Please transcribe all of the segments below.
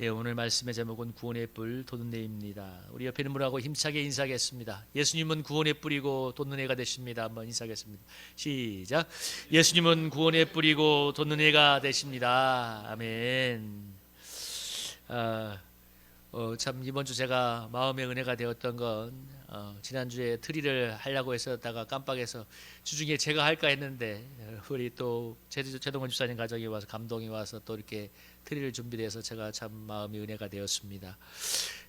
예, 오늘 말씀의 제목은 구원의 뿔 돋는 해입니다. 우리 옆에 있는 분하고 힘차게 인사하겠습니다. 예수님은 구원의 뿔이고 돋는 해가 되십니다. 한번 인사하겠습니다. 시작. 예수님은 구원의 뿔이고 돋는 해가 되십니다. 아멘. 참 이번 주 제가 마음의 은혜가 되었던 건 지난주에 트리를 하려고 했었다가 깜빡해서 주중에 제가 할까 했는데 우리 또 최동원 집사님 가정이 와서 감동이 와서 또 이렇게 트리를 준비해서 제가 참 마음의 은혜가 되었습니다.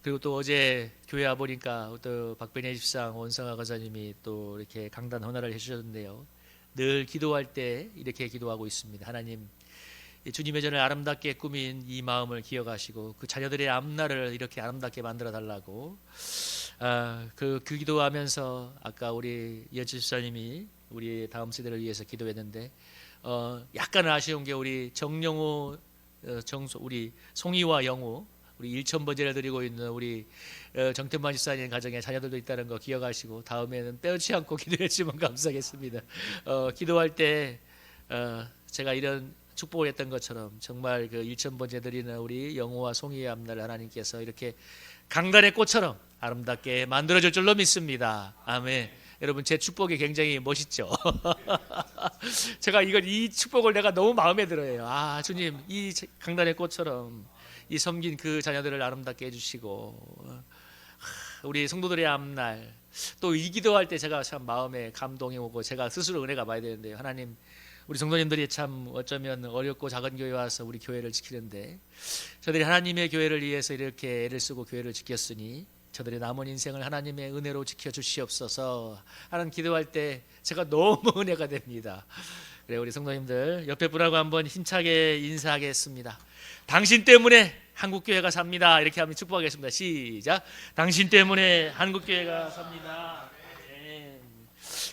그리고 또 어제 교회 와 보니까 또 박변희 집사랑 원성아 가사님이 또 이렇게 강단 헌화를 해주셨는데요. 늘 기도할 때 이렇게 기도하고 있습니다. 하나님, 주님의 전을 아름답게 꾸민 이 마음을 기억하시고 그 자녀들의 앞날을 이렇게 아름답게 만들어 달라고 그 기도하면서 아까 우리 이현철 집사님이 우리 다음 세대를 위해서 기도했는데 약간 아쉬운 게 우리 정영호 우리 송이와 영호 우리 1,000번째를 드리고 있는 우리 정태만 집사님 가정에 자녀들도 있다는 거 기억하시고 다음에는 빼놓지 않고 기도했지만 감사하겠습니다. 기도할 때 제가 이런 축복을 했던 것처럼 정말 그 1,000번째 드리는 우리 영호와 송이의 앞날을 하나님께서 이렇게 강단의 꽃처럼 아름답게 만들어줄 줄로 믿습니다. 아멘. 여러분, 제 축복이 굉장히 멋있죠. 제가 이 축복을 내가 너무 마음에 들어요. 주님, 이 강단의 꽃처럼 이 섬긴 그 자녀들을 아름답게 해주시고 우리 성도들의 앞날 또 이 기도할 때 제가 참 마음에 감동이 오고 제가 스스로 은혜가 많이 되는데요. 하나님, 우리 성도님들이 참 어쩌면 어렵고 작은 교회 와서 우리 교회를 지키는데 저들이 하나님의 교회를 위해서 이렇게 애를 쓰고 교회를 지켰으니 저들의 남은 인생을 하나님의 은혜로 지켜주시옵소서 하는 기도할 때 제가 너무 은혜가 됩니다. 그래, 우리 성도님들 옆에 분하고 한번 힘차게 인사하겠습니다. 당신 때문에 한국교회가 삽니다. 이렇게 하면 축복하겠습니다. 시작. 당신 때문에 한국교회가 삽니다. 네.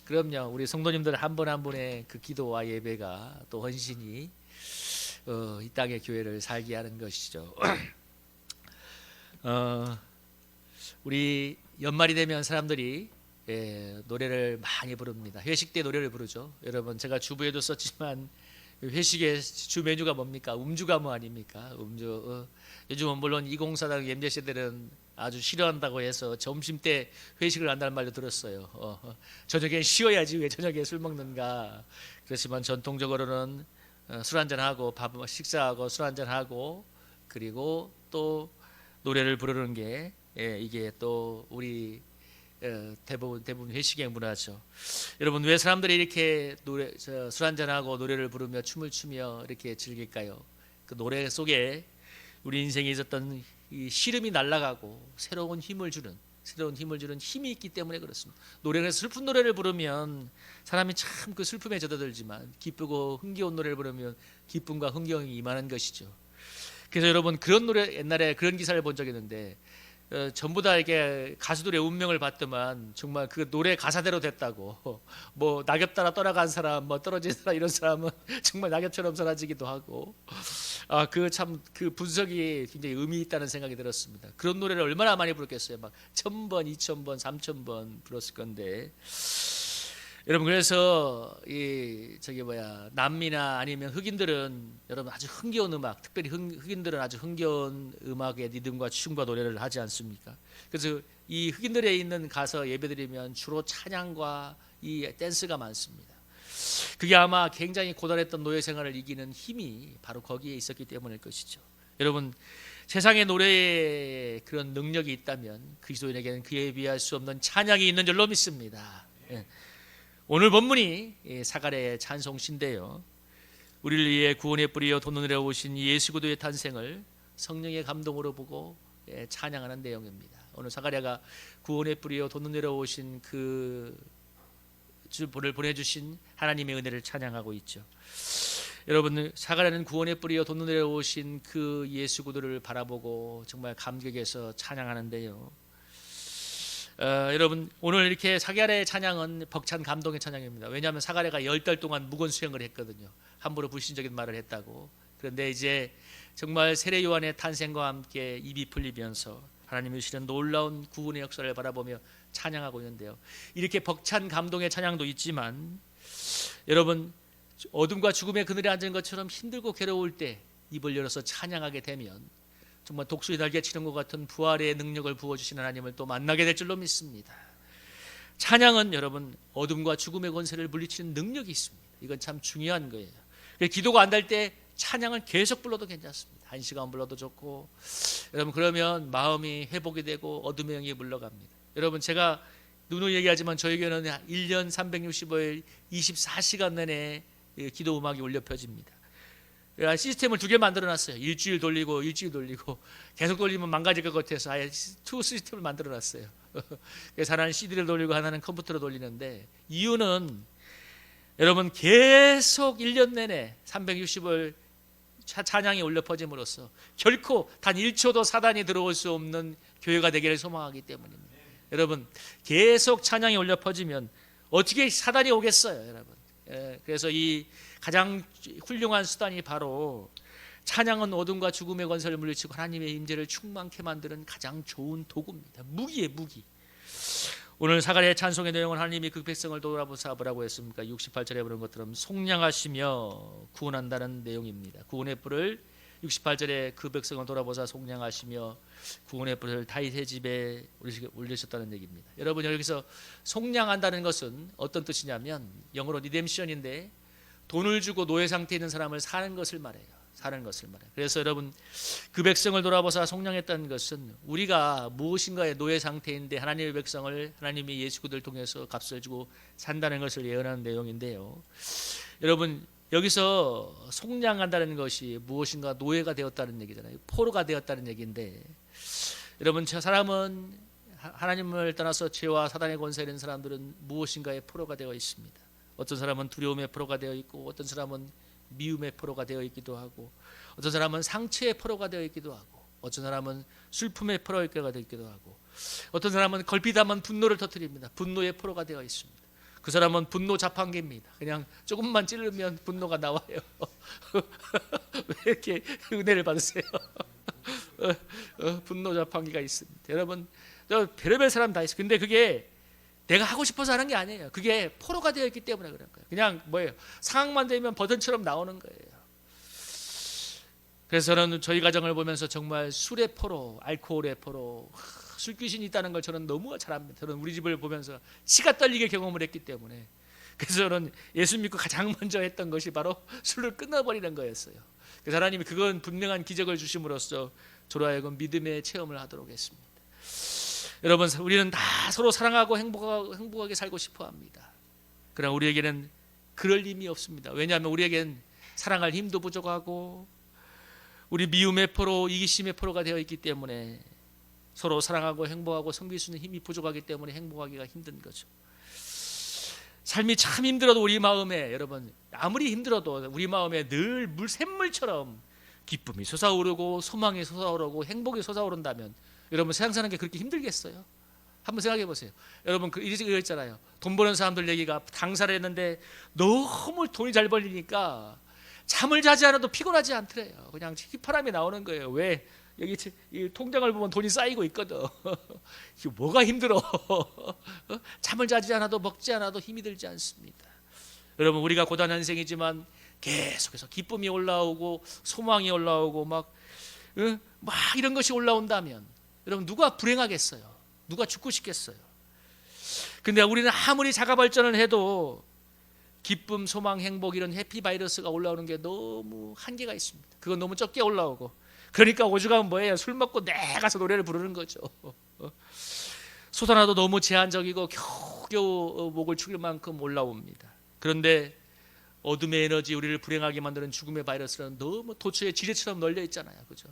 그럼요, 우리 성도님들 한 분 한 분의 그 기도와 예배가 또 헌신이 이 땅의 교회를 살게 하는 것이죠. 우리 연말이 되면 사람들이 노래를 많이 부릅니다. 회식 때 노래를 부르죠. 여러분, 제가 주부에도 썼지만 회식의 주 메뉴가 뭡니까? 음주가무 아닙니까? 음주. 요즘은 물론 2040 MZ세대들은 아주 싫어한다고 해서 점심 때 회식을 한다는 말도 들었어요. 저녁에 쉬어야지 왜 저녁에 술 먹는가. 그렇지만 전통적으로는 술 한잔하고 식사하고 술 한잔하고 그리고 또 노래를 부르는 게 이게 또 우리 대부분 회식의 문화죠. 여러분, 왜 사람들이 이렇게 술 한잔하고 노래를 부르며 춤을 추며 이렇게 즐길까요? 그 노래 속에 우리 인생에 있었던 이 시름이 날아가고 새로운 힘을 주는 힘이 있기 때문에 그렇습니다. 노래를 슬픈 노래를 부르면 사람이 참 그 슬픔에 젖어들지만 기쁘고 흥겨운 노래를 부르면 기쁨과 흥겨움이 임하는 것이죠. 그래서 여러분, 그런 노래 옛날에 그런 기사를 본 적이 있는데 전부 다 이게 가수들의 운명을 봤더만 정말 그 노래 가사대로 됐다고. 뭐 낙엽 따라 떠나간 사람, 뭐 떨어진 사람, 이런 사람은 정말 낙엽처럼 사라지기도 하고. 그 참 그 분석이 굉장히 의미 있다는 생각이 들었습니다. 그런 노래를 얼마나 많이 부르겠어요. 막 1,000번, 2,000번, 3,000번 불렀을 건데. 여러분, 그래서 남미나 아니면 흑인들은 여러분 아주 흥겨운 음악, 특별히 흑인들은 아주 흥겨운 음악의 리듬과 춤과 노래를 하지 않습니까? 그래서 이 흑인들에 있는 가서 예배드리면 주로 찬양과 이 댄스가 많습니다. 그게 아마 굉장히 고단했던 노예 생활을 이기는 힘이 바로 거기에 있었기 때문일 것이죠. 여러분, 세상의 노래에 그런 능력이 있다면 그리스도인에게는 그에 비할 수 없는 찬양이 있는 줄로 믿습니다. 오늘 본문이 사가랴의 찬송시인데요, 우리를 위해 구원의 뿌리여 돋는 해로 오신 예수 그리스도의 탄생을 성령의 감동으로 보고 찬양하는 내용입니다. 오늘 사가랴가 구원의 뿌리여 돋는 해로 오신 그 주를 보내주신 하나님의 은혜를 찬양하고 있죠. 여러분, 사가랴는 구원의 뿌리여 돋는 해로 오신 그 예수 그리스도를 바라보고 정말 감격해서 찬양하는데요. 여러분, 오늘 이렇게 사가랴의 찬양은 벅찬 감동의 찬양입니다. 왜냐하면 사가랴가 10달 동안 묵은 수행을 했거든요. 함부로 불신적인 말을 했다고. 그런데 이제 정말 세례 요한의 탄생과 함께 입이 풀리면서 하나님이 주시는 놀라운 구원의 역사를 바라보며 찬양하고 있는데요. 이렇게 벅찬 감동의 찬양도 있지만 여러분, 어둠과 죽음의 그늘에 앉은 것처럼 힘들고 괴로울 때 입을 열어서 찬양하게 되면 정말 독수리 날개 치는 것 같은 부활의 능력을 부어주시는 하나님을 또 만나게 될 줄로 믿습니다. 찬양은 여러분 어둠과 죽음의 권세를 물리치는 능력이 있습니다. 이건 참 중요한 거예요. 기도가 안 될 때 찬양을 계속 불러도 괜찮습니다. 1시간 불러도 좋고, 여러분 그러면 마음이 회복이 되고 어둠의 영이 물러갑니다. 여러분 제가 누누이 얘기하지만 저희 교회는 1년 365일 24시간 내내 기도 음악이 울려 펴집니다. 시스템을 2개 만들어놨어요. 일주일 돌리고 계속 돌리면 망가질 것 같아서 아예 2 시스템을 만들어놨어요. 그래서 하나는 CD를 돌리고 하나는 컴퓨터로 돌리는데, 이유는 여러분 계속 1년 내내 360일 찬양이 울려 퍼짐으로써 결코 단 1초도 사단이 들어올 수 없는 교회가 되기를 소망하기 때문입니다. 여러분 계속 찬양이 울려 퍼지면 어떻게 사단이 오겠어요, 여러분. 그래서 이 가장 훌륭한 수단이 바로 찬양은 어둠과 죽음의 권세를 물리치고 하나님의 임재를 충만케 만드는 가장 좋은 도구입니다. 무기예요, 무기. 오늘 사가랴의 찬송의 내용은 하나님이 그 백성을 돌아보사 뭐라고 했습니까? 68절에 보는 것처럼 속량하시며 구원한다는 내용입니다. 구원의 뿔을 68절에 그 백성을 돌아보사 속량하시며 구원의 뿔을 다윗의 집에 올리셨다는 얘기입니다. 여러분 여기서 속량한다는 것은 어떤 뜻이냐면 영어로 리뎀션인데 돈을 주고 노예 상태에 있는 사람을 사는 것을 말해요. 그래서 여러분 그 백성을 돌아보사 속량했다는 것은 우리가 무엇인가의 노예 상태인데 하나님의 백성을 하나님의 예수 그리스도를 통해서 값을 주고 산다는 것을 예언하는 내용인데요. 여러분 여기서 속량한다는 것이 무엇인가 노예가 되었다는 얘기잖아요. 포로가 되었다는 얘기인데, 여러분 사람은 하나님을 떠나서 죄와 사단의 권세에 있는 사람들은 무엇인가의 포로가 되어 있습니다. 어떤 사람은 두려움의 포로가 되어 있고, 어떤 사람은 미움의 포로가 되어 있기도 하고, 어떤 사람은 상처의 포로가 되어 있기도 하고, 어떤 사람은 슬픔의 포로가 되어 있기도 하고, 어떤 사람은 걸핏하면 분노를 터뜨립니다. 분노의 포로가 되어 있습니다. 그 사람은 분노 자판기입니다. 그냥 조금만 찌르면 분노가 나와요. 왜 이렇게 은혜를 받으세요? 분노 자판기가 있습니다. 여러분 별의별 사람 다 있어요. 근데 그게 내가 하고 싶어서 하는 게 아니에요. 그게 포로가 되어 있기 때문에 그런 거예요. 그냥 뭐예요? 상황만 되면 버튼처럼 나오는 거예요. 그래서 저는 저희 가정을 보면서 정말 술의 포로, 알코올의 포로, 술 귀신이 있다는 걸 저는 너무 잘 압니다. 저는 우리 집을 보면서 치가 떨리게 경험을 했기 때문에. 그래서 저는 예수 믿고 가장 먼저 했던 것이 바로 술을 끊어버리는 거였어요. 그래서 하나님이 그건 분명한 기적을 주심으로써 저로 하여금 믿음의 체험을 하도록 했습니다. 여러분 우리는 다 서로 사랑하고 행복하게 살고 싶어 합니다. 그러나 우리에게는 그럴 힘이 없습니다. 왜냐하면 우리에게는 사랑할 힘도 부족하고 우리 미움의 포로, 이기심의 포로가 되어 있기 때문에 서로 사랑하고 행복하고 섬길 수 있는 힘이 부족하기 때문에 행복하기가 힘든 거죠. 삶이 참 힘들어도 우리 마음에, 여러분 아무리 힘들어도 우리 마음에 늘 샘물처럼 기쁨이 솟아오르고 소망이 솟아오르고 행복이 솟아오른다면 여러분 세상 사는 게 그렇게 힘들겠어요? 한번 생각해 보세요. 여러분 이거 있잖아요. 돈 버는 사람들 얘기가 당사를 했는데 너무 돈이 잘 벌리니까 잠을 자지 않아도 피곤하지 않더래요. 그냥 휘파람이 나오는 거예요. 왜? 여기 이 통장을 보면 돈이 쌓이고 있거든. 이게 뭐가 힘들어? 잠을 자지 않아도 먹지 않아도 힘이 들지 않습니다. 여러분 우리가 고단한 인생이지만 계속해서 기쁨이 올라오고 소망이 올라오고 막 이런 것이 올라온다면 여러분 누가 불행하겠어요? 누가 죽고 싶겠어요? 근데 우리는 아무리 자가 발전을 해도 기쁨, 소망, 행복 이런 해피 바이러스가 올라오는 게 너무 한계가 있습니다. 그건 너무 적게 올라오고, 그러니까 오죽하면 뭐예요? 술 먹고 내 가서 노래를 부르는 거죠. 쏟아나도 너무 제한적이고 겨우겨우 목을 축일 만큼 올라옵니다. 그런데 어둠의 에너지, 우리를 불행하게 만드는 죽음의 바이러스는 너무 도처에 지뢰처럼 널려 있잖아요, 그죠?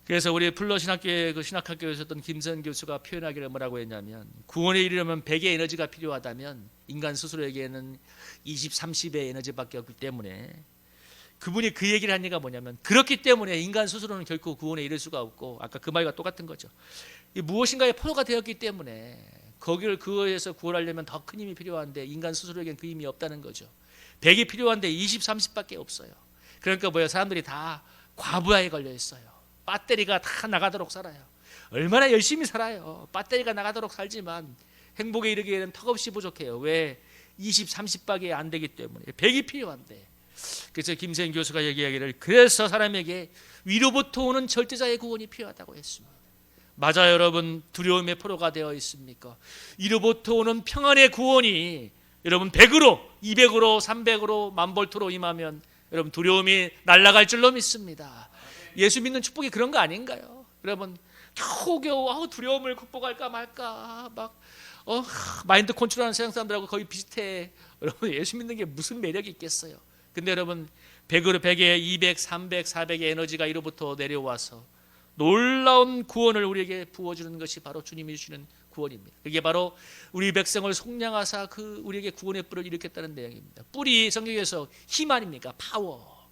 그래서 우리 플러 신학교의 그 신학학교에 있었던 김선 교수가 표현하기를 뭐라고 했냐면, 구원에 이르려면 100의 에너지가 필요하다면 인간 스스로에게는 20, 30의 에너지밖에 없기 때문에, 그분이 그 얘기를 한 얘기가 뭐냐면, 그렇기 때문에 인간 스스로는 결코 구원에 이를 수가 없고, 아까 그 말과 똑같은 거죠. 무엇인가의 포로가 되었기 때문에 거기를 그거에서 구원하려면 더 큰 힘이 필요한데 인간 스스로에겐 그 힘이 없다는 거죠. 100이 필요한데 20, 30밖에 없어요. 그러니까 뭐예요? 사람들이 다 과부하에 걸려 있어요. 배터리가 다 나가도록 살아요. 얼마나 열심히 살아요. 배터리가 나가도록 살지만 행복에 이르기에는 턱없이 부족해요. 왜? 20, 30밖에 안 되기 때문에. 100이 필요한데 그래서 김세인 교수가 얘기하기를 그래서 사람에게 위로부터 오는 절대자의 구원이 필요하다고 했습니다. 맞아요, 여러분. 두려움의 포로가 되어 있습니까? 위로부터 오는 평안의 구원이 여러분 100으로 200으로 300으로 만볼트로 임하면 여러분 두려움이 날아갈 줄로 믿습니다. 예수 믿는 축복이 그런 거 아닌가요? 여러분 겨우겨우 두려움을 극복할까 말까 막 마인드 컨트롤하는 세상 사람들하고 거의 비슷해. 여러분 예수 믿는 게 무슨 매력이 있겠어요? 근데 여러분 100에 200, 300, 400의 에너지가 이로부터 내려와서 놀라운 구원을 우리에게 부어주는 것이 바로 주님이 주시는 구원입니다. 그게 바로 우리 백성을 속량하사 우리에게 구원의 뿔을 일으켰다는 내용입니다. 뿔이 성경에서 힘 아닙니까? 파워.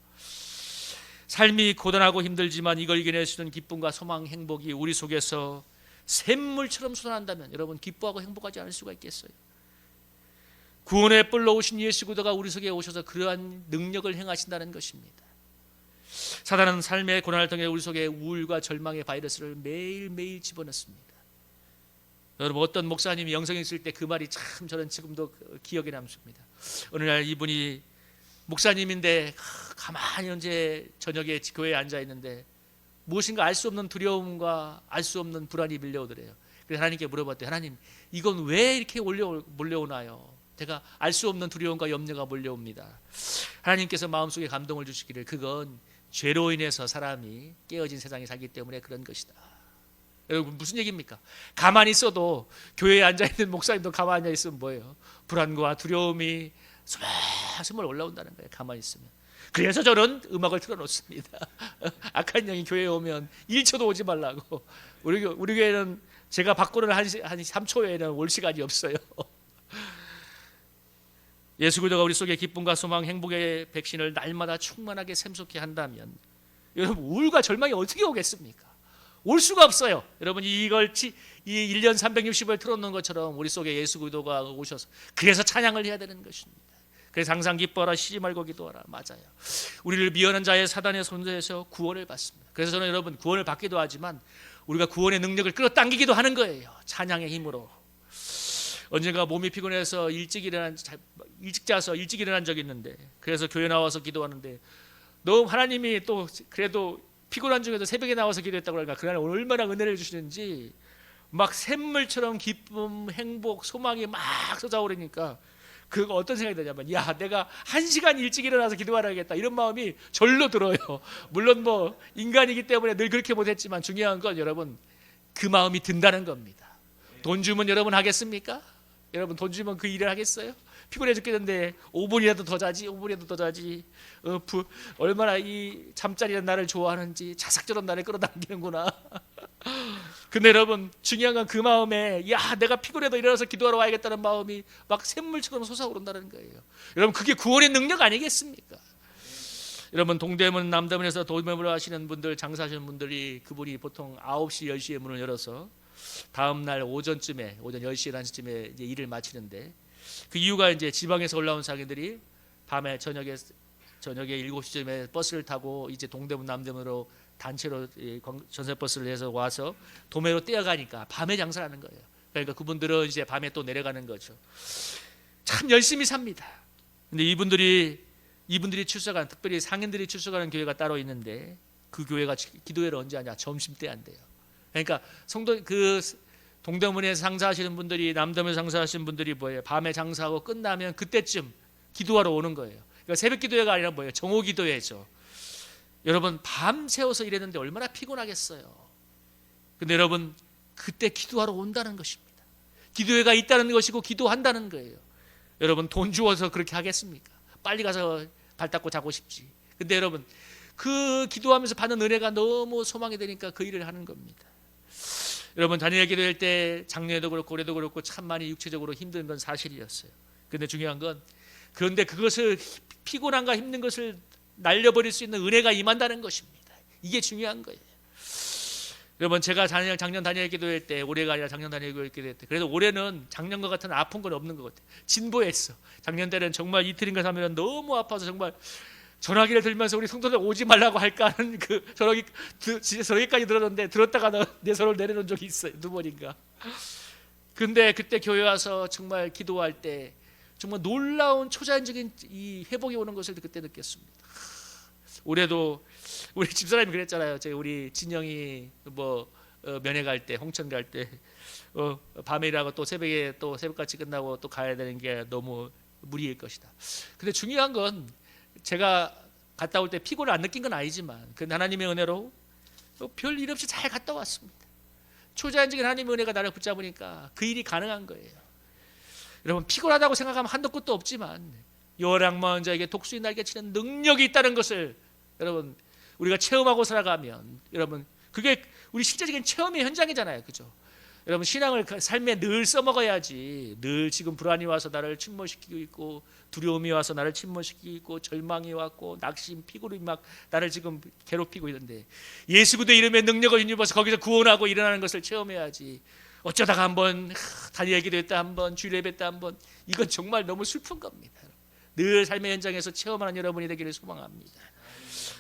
삶이 고단하고 힘들지만 이걸 이겨낼 수 있는 기쁨과 소망, 행복이 우리 속에서 샘물처럼 솟아난다면 여러분 기뻐하고 행복하지 않을 수가 있겠어요? 구원의 뿔로 오신 예수 그리스도가 우리 속에 오셔서 그러한 능력을 행하신다는 것입니다. 사단은 삶의 고난을 통해 우리 속에 우울과 절망의 바이러스를 매일매일 집어넣습니다. 여러분 어떤 목사님이 영성에 있을 때 그 말이 참 저는 지금도 기억에 남습니다. 어느 날 이분이 목사님인데 가만히 언제 저녁에 교회에 앉아 있는데 무엇인가 알 수 없는 두려움과 알 수 없는 불안이 밀려오더래요. 그래서 하나님께 물어봤대요. 하나님 이건 왜 이렇게 몰려오나요? 제가 알 수 없는 두려움과 염려가 몰려옵니다. 하나님께서 마음속에 감동을 주시기를 그건 죄로 인해서 사람이 깨어진 세상에 살기 때문에 그런 것이다. 여러분 무슨 얘기입니까? 가만히 있어도 교회에 앉아있는 목사님도 가만히 있으면 뭐예요? 불안과 두려움이 스멀스멀 올라온다는 거예요. 가만히 있으면. 그래서 저는 음악을 틀어놓습니다. 악한 영이 교회에 오면 1초도 오지 말라고. 우리 교회는 제가 밖으로는 한 3초에는 올 시간이 없어요. 예수 그리스도가 우리 속에 기쁨과 소망, 행복의 백신을 날마다 충만하게 샘솟게 한다면 여러분 우울과 절망이 어떻게 오겠습니까? 올 수가 없어요. 여러분 이걸 이 1년 360을 틀어놓는 것처럼 우리 속에 예수 그리스도가 오셔서 그래서 찬양을 해야 되는 것입니다. 그래서 항상 기뻐하라 쉬지 말고 기도하라. 맞아요. 우리를 미워하는 자의 사단의 손에서 구원을 받습니다. 그래서 저는 여러분 구원을 받기도 하지만 우리가 구원의 능력을 끌어당기기도 하는 거예요. 찬양의 힘으로. 언젠가 몸이 피곤해서 일찍 자서 일찍 일어난 적이 있는데 그래서 교회 나와서 기도하는데 너무 하나님이 또 그래도 피곤한 중에도 새벽에 나와서 기도했다고 하니까 그날 얼마나 은혜를 주시는지 막 샘물처럼 기쁨, 행복, 소망이 막 쏟아오르니까 그거 어떤 생각이 드냐면 야 내가 1시간 일찍 일어나서 기도하라겠다 이런 마음이 절로 들어요. 물론 뭐 인간이기 때문에 늘 그렇게 못했지만 중요한 건 여러분 그 마음이 든다는 겁니다. 돈 주면 여러분 하겠습니까? 여러분 돈 주면 그 일을 하겠어요? 피곤해 죽겠는데 5분이라도 더 자지 5분이라도 더 자지 얼마나 이 잠자리는 나를 좋아하는지 자삭처럼 나를 끌어당기는구나. 근데 여러분 중요한 건 그 마음에 야 내가 피곤해도 일어나서 기도하러 와야겠다는 마음이 막 샘물처럼 솟아오른다는 거예요. 여러분 그게 구원의 능력 아니겠습니까? 여러분 동대문 남대문에서 도매물을 하시는 분들 장사하시는 분들이 그분이 보통 9시 10시에 문을 열어서 다음 날 오전쯤에 오전 10시 11시쯤에 이제 일을 마치는데 그 이유가 이제 지방에서 올라온 상인들이 밤에 저녁에 7시쯤에 버스를 타고 이제 동대문 남대문으로 단체로 전세버스를 해서 와서 도매로 떼어가니까 밤에 장사를 하는 거예요. 그러니까 그분들은 이제 밤에 또 내려가는 거죠. 참 열심히 삽니다. 근데 이분들이 출석한 특별히 상인들이 출석하는 교회가 따로 있는데 그 교회가 기도회를 언제 하냐? 점심때 한대요. 그러니까 성도 동대문에 장사하시는 분들이 남대문에 장사하시는 분들이 뭐예요? 밤에 장사하고 끝나면 그때쯤 기도하러 오는 거예요. 그러니까 새벽 기도회가 아니라 뭐예요? 정오 기도회죠. 여러분 밤 새워서 일했는데 얼마나 피곤하겠어요. 근데 여러분 그때 기도하러 온다는 것입니다. 기도회가 있다는 것이고 기도한다는 거예요. 여러분 돈 주어서 그렇게 하겠습니까? 빨리 가서 발 닦고 자고 싶지. 근데 여러분 그 기도하면서 받는 은혜가 너무 소망이 되니까 그 일을 하는 겁니다. 여러분 다니엘 기도할 때 작년에도 그렇고 올해도 그렇고 참 많이 육체적으로 힘든 건 사실이었어요. 근데 중요한 건 그런데 그것을 피곤함과 힘든 것을 날려버릴 수 있는 은혜가 임한다는 것입니다. 이게 중요한 거예요. 여러분 제가 작년 다니엘 기도할 때 올해가 아니라 작년 다니엘 기도할 때 그래도 올해는 작년과 같은 아픈 건 없는 것 같아요. 진보했어. 작년 때는 정말 이틀인가 3일은 너무 아파서 정말 전화기를 들면서 우리 성도들 오지 말라고 할까 하는 그 전화기까지 들었는데 들었다가 내 손을 내려놓은 적이 있어요. 2번인가. 근데 그때 교회 와서 정말 기도할 때 정말 놀라운 초자연적인 이 회복이 오는 것을 그때 느꼈습니다. 올해도 우리 집사람이 그랬잖아요. 우리 진영이 면회 갈 때, 홍천 갈 때 밤에 일하고 또 새벽에 또 새벽같이 끝나고 또 가야 되는 게 너무 무리일 것이다. 근데 중요한 건 제가 갔다 올 때 피곤을 안 느낀 건 아니지만 그 하나님의 은혜로 별 일 없이 잘 갔다 왔습니다. 초자연적인 하나님의 은혜가 나를 붙잡으니까 그 일이 가능한 거예요. 여러분, 피곤하다고 생각하면 한도 끝도 없지만 여호와랑 자에게 독수리 날개 치는 능력이 있다는 것을 여러분 우리가 체험하고 살아가면 여러분 그게 우리 실제적인 체험의 현장이잖아요. 그죠? 여러분, 신앙을 삶에 늘 써먹어야지. 늘 지금 불안이 와서 나를 침몰시키고 있고 두려움이 와서 나를 침몰시키고 있고 절망이 왔고 낙심, 피곤이 막 나를 지금 괴롭히고 있는데 예수 그리스도의 이름의 능력을 힘입어서 거기서 구원하고 일어나는 것을 체험해야지. 어쩌다가 한번 다니엘 기도했다 한번 주일 예배했다 한번 이건 정말 너무 슬픈 겁니다. 늘 삶의 현장에서 체험하는 여러분이 되기를 소망합니다.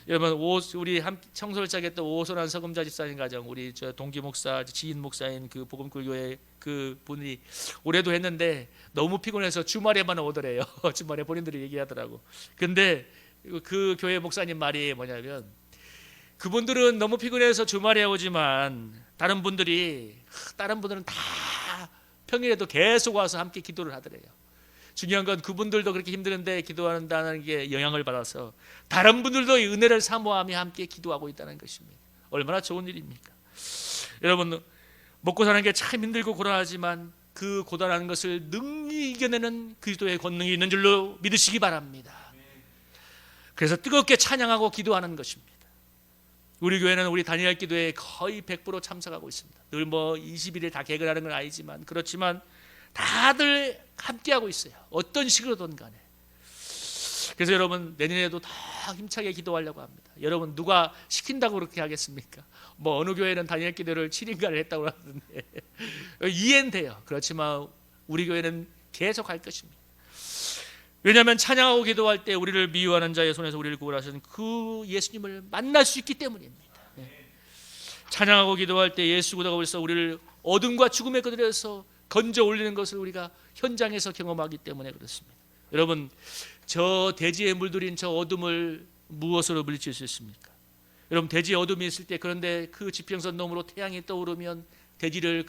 여러분, 우리 청소를 시작했던 오선한 서금자 집사님 가정, 우리 동기 목사, 지인 목사인 그 복음교회 그 분이 올해도 했는데 너무 피곤해서 주말에만 오더래요. 주말에 본인들이 얘기하더라고. 근데 그 교회 목사님 말이 뭐냐면 그분들은 너무 피곤해서 주말에 오지만 다른 분들은 다 평일에도 계속 와서 함께 기도를 하더래요. 중요한 건 그분들도 그렇게 힘드는데 기도한다는 게 영향을 받아서 다른 분들도 이 은혜를 사모하며 함께 기도하고 있다는 것입니다. 얼마나 좋은 일입니까? 여러분, 먹고 사는 게 참 힘들고 고단하지만 그 고단한 것을 능히 이겨내는 그리스도의 권능이 있는 줄로 믿으시기 바랍니다. 그래서 뜨겁게 찬양하고 기도하는 것입니다. 우리 교회는 우리 다니엘 기도에 거의 100% 참석하고 있습니다. 늘 20일에 다 개근하는 건 아니지만 그렇지만 다들 함께하고 있어요. 어떤 식으로든 간에. 그래서 여러분, 내년에도 더 힘차게 기도하려고 합니다. 여러분, 누가 시킨다고 그렇게 하겠습니까? 어느 교회는 다니엘 기도를 7일간을 했다고 하던데 이해는 돼요. 그렇지만 우리 교회는 계속 할 것입니다. 왜냐하면 찬양하고 기도할 때 우리를 미워하는 자의 손에서 우리를 구원하신 그 예수님을 만날 수 있기 때문입니다. 찬양하고 기도할 때 예수 그리스도가 우리를 어둠과 죽음의 그들에서 건져 올리는 것을 우리가 현장에서 경험하기 때문에 그렇습니다. 여러분, 저 대지에 물들인 저 어둠을 무엇으로 물리칠 수 있습니까? 여러분, 대지에 어둠이 있을 때 그런데 그 지평선 너머로 태양이 떠오르면 대지를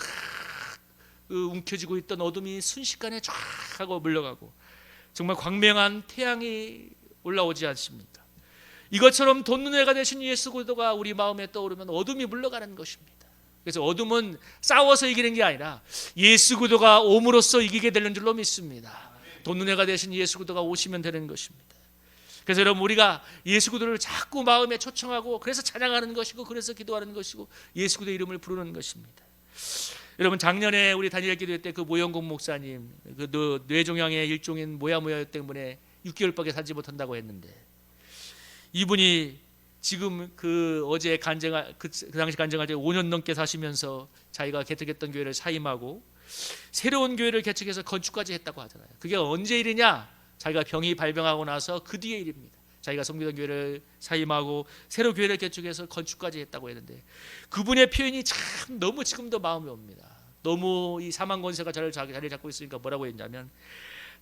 움켜쥐고 있던 어둠이 순식간에 쫙 하고 물러가고 정말 광명한 태양이 올라오지 않습니까? 이것처럼 돈눈회가 되신 예수 그리스도가 우리 마음에 떠오르면 어둠이 물러가는 것입니다. 그래서 어둠은 싸워서 이기는 게 아니라 예수 그리스도가 옴으로써 이기게 되는 줄로 믿습니다. 돈눈회가 되신 예수 그리스도가 오시면 되는 것입니다. 그래서 여러분, 우리가 예수 그리스도를 자꾸 마음에 초청하고 그래서 찬양하는 것이고 그래서 기도하는 것이고 예수 그리스도의 이름을 부르는 것입니다. 여러분, 작년에 우리 다니엘 기도회 때 그 모영국 목사님 그 뇌종양의 일종인 모야모야 때문에 6개월밖에 살지 못한다고 했는데 이분이 지금 어제 그 당시 간증할 때 5년 넘게 사시면서 자기가 개척했던 교회를 사임하고 새로운 교회를 개척해서 건축까지 했다고 하잖아요. 그게 언제 일이냐? 자기가 병이 발병하고 나서 그 뒤의 일입니다. 자기가 섬기던 교회를 사임하고 새로 교회를 개척해서 건축까지 했다고 했는데 그분의 표현이 참 너무 지금도 마음이 옵니다. 너무 이 사망 권세가 자리를 잡고 있으니까 뭐라고 했냐면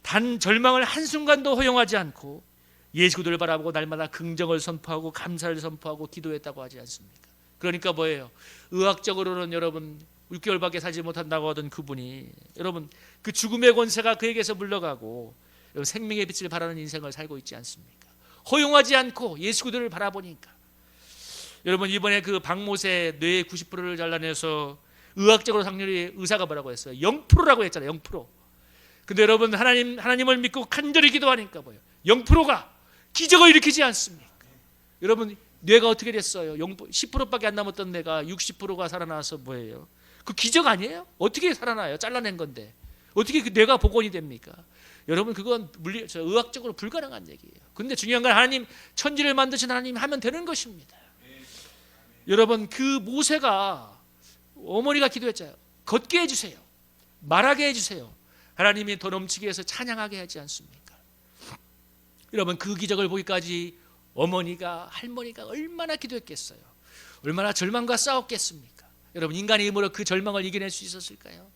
단 절망을 한순간도 허용하지 않고 예수 그리스도를 바라보고 날마다 긍정을 선포하고 감사를 선포하고 기도했다고 하지 않습니까? 그러니까 뭐예요? 의학적으로는 여러분 6개월밖에 살지 못한다고 하던 그분이 여러분 그 죽음의 권세가 그에게서 물러가고 생명의 빛을 바라는 인생을 살고 있지 않습니까? 허용하지 않고 예수 그리스도를 바라보니까 여러분 이번에 그 박모세 뇌의 90%를 잘라내서 의학적으로 상률이 의사가 뭐라고 했어요? 0%라고 했잖아요. 0%. 근데 여러분 하나님을 믿고 간절히 기도하니까 뭐예요? 0%가 기적을 일으키지 않습니까? 여러분 뇌가 어떻게 됐어요? 10%밖에 안 남았던 뇌가 60%가 살아나서 뭐예요? 그 기적 아니에요? 어떻게 살아나요? 잘라낸 건데 어떻게 그 뇌가 복원이 됩니까? 여러분 그건 의학적으로 불가능한 얘기예요. 근데 중요한 건 하나님 천지를 만드신 하나님이 하면 되는 것입니다. 여러분 그 모세가 어머니가 기도했잖아요. 걷게 해주세요. 말하게 해주세요. 하나님이 더 넘치게 해서 찬양하게 하지 않습니까? 여러분 그 기적을 보기까지 어머니가 할머니가 얼마나 기도했겠어요? 얼마나 절망과 싸웠겠습니까? 여러분 인간의 힘으로 그 절망을 이겨낼 수 있었을까요?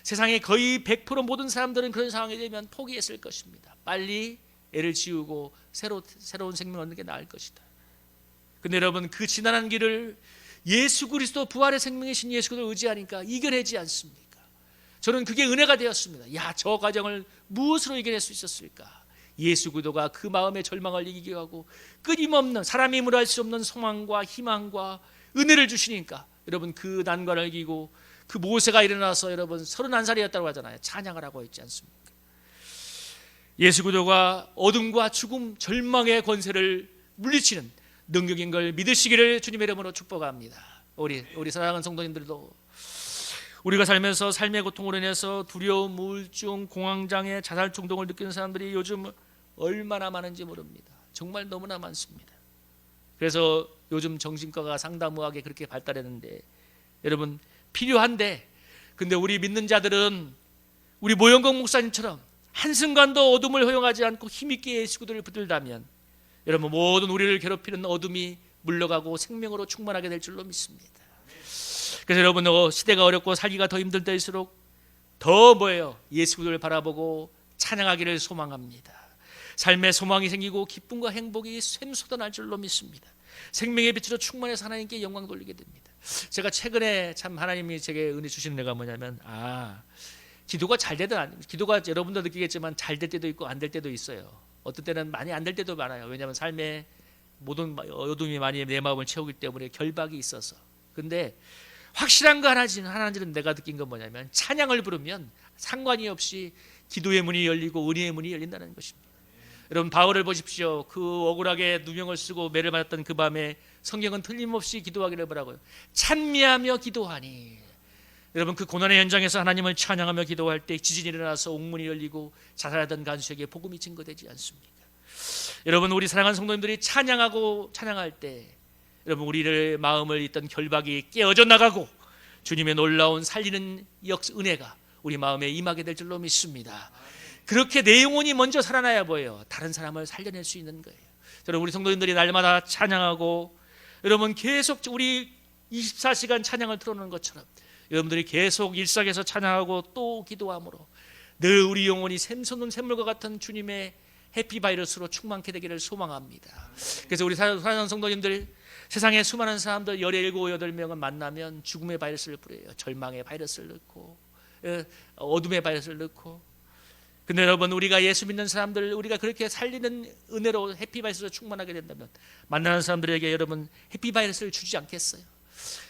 세상에 거의 100% 모든 사람들은 그런 상황이 되면 포기했을 것입니다. 빨리 애를 지우고 새로운 생명을 얻는 게 나을 것이다. 근데 여러분, 그 지난한 길을 예수 그리스도 부활의 생명이신 예수 그리스도를 의지하니까 이겨내지 않습니까? 저는 그게 은혜가 되었습니다. 야, 저 과정을 무엇으로 이겨낼 수 있었을까? 예수 그리스도가 그 마음의 절망을 이기게 하고 끊임없는 사람이 힘으로 할 수 없는 소망과 희망과 은혜를 주시니까 여러분, 그 난관을 이기고 그 모세가 일어나서 여러분 31살이었다고 하잖아요. 찬양을 하고 있지 않습니까? 예수 그리스도가 어둠과 죽음, 절망의 권세를 물리치는 능력인 걸 믿으시기를 주님의 이름으로 축복합니다. 우리 사랑하는 성도님들도 우리가 살면서 삶의 고통으로 인해서 두려움, 우울증, 공황장애, 자살 충동을 느끼는 사람들이 요즘 얼마나 많은지 모릅니다. 정말 너무나 많습니다. 그래서 요즘 정신과가 상담의학에 그렇게 발달했는데 여러분, 필요한데, 근데 우리 믿는 자들은 우리 모영국 목사님처럼 한순간도 어둠을 허용하지 않고 힘있게 예수 그리스도를 붙들다면 여러분, 모든 우리를 괴롭히는 어둠이 물러가고 생명으로 충만하게 될 줄로 믿습니다. 그래서 여러분, 시대가 어렵고 살기가 더 힘들 때일수록 더 예수 그리스도를 바라보고 찬양하기를 소망합니다. 삶에 소망이 생기고 기쁨과 행복이 샘솟아날 줄로 믿습니다. 생명의 빛으로 충만해서 하나님께 영광 돌리게 됩니다. 제가 최근에 참 하나님이 제게 은혜 주시는 데가 뭐냐면, 기도가 잘 되든 기도가 여러분도 느끼겠지만 잘 될 때도 있고 안 될 때도 있어요. 어떤 때는 많이 안 될 때도 많아요. 왜냐하면 삶에 모든 어둠이 많이 내 마음을 채우기 때문에 결박이 있어서. 근데 확실한 거 하나는 내가 느낀 건 뭐냐면, 찬양을 부르면 상관이 없이 기도의 문이 열리고 은혜의 문이 열린다는 것입니다. 여러분, 바울을 보십시오. 그 억울하게 누명을 쓰고 매를 맞았던 그 밤에 성경은 틀림없이 기도하기를 바라고요. 찬미하며 기도하니. 여러분, 그 고난의 현장에서 하나님을 찬양하며 기도할 때 지진이 일어나서 옥문이 열리고 자살하던 간수에게 복음이 증거되지 않습니까? 여러분, 우리 사랑하는 성도님들이 찬양할 때 여러분, 우리를 마음을 있던 결박이 깨어져 나가고 주님의 놀라운 살리는 은혜가 우리 마음에 임하게 될 줄로 믿습니다. 그렇게 내 영혼이 먼저 살아나야 다른 사람을 살려낼 수 있는 거예요. 여러분, 우리 성도님들이 날마다 찬양하고 여러분, 계속 우리 24시간 찬양을 틀어놓는 것처럼 여러분들이 계속 일상에서 찬양하고 또 기도함으로 늘 우리 영혼이 샘솟는 샘물과 같은 주님의 해피바이러스로 충만케 되기를 소망합니다. 그래서 우리 사랑하는 성도님들, 세상에 수많은 사람들 17, 18명은 만나면 죽음의 바이러스를 뿌려요. 절망의 바이러스를 넣고 어둠의 바이러스를 넣고. 근데 여러분, 우리가 예수 믿는 사람들, 우리가 그렇게 살리는 은혜로 해피바이러스로 충만하게 된다면 만나는 사람들에게 여러분 해피바이러스를 주지 않겠어요?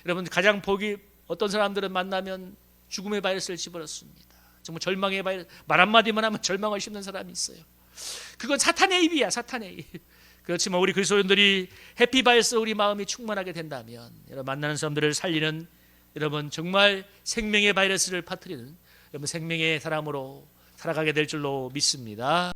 여러분, 가장 어떤 사람들은 만나면 죽음의 바이러스를 집어넣습니다. 정말 절망의 바이러스, 말 한마디만 하면 절망을 심는 사람이 있어요. 그건 사탄의 입이야, 사탄의 입. 그렇지만 우리 그리스도인들이 해피바이러스 우리 마음이 충만하게 된다면 여러분, 만나는 사람들을 살리는 여러분 정말 생명의 바이러스를 퍼뜨리는 여러분 생명의 사람으로 살아가게 될 줄로 믿습니다.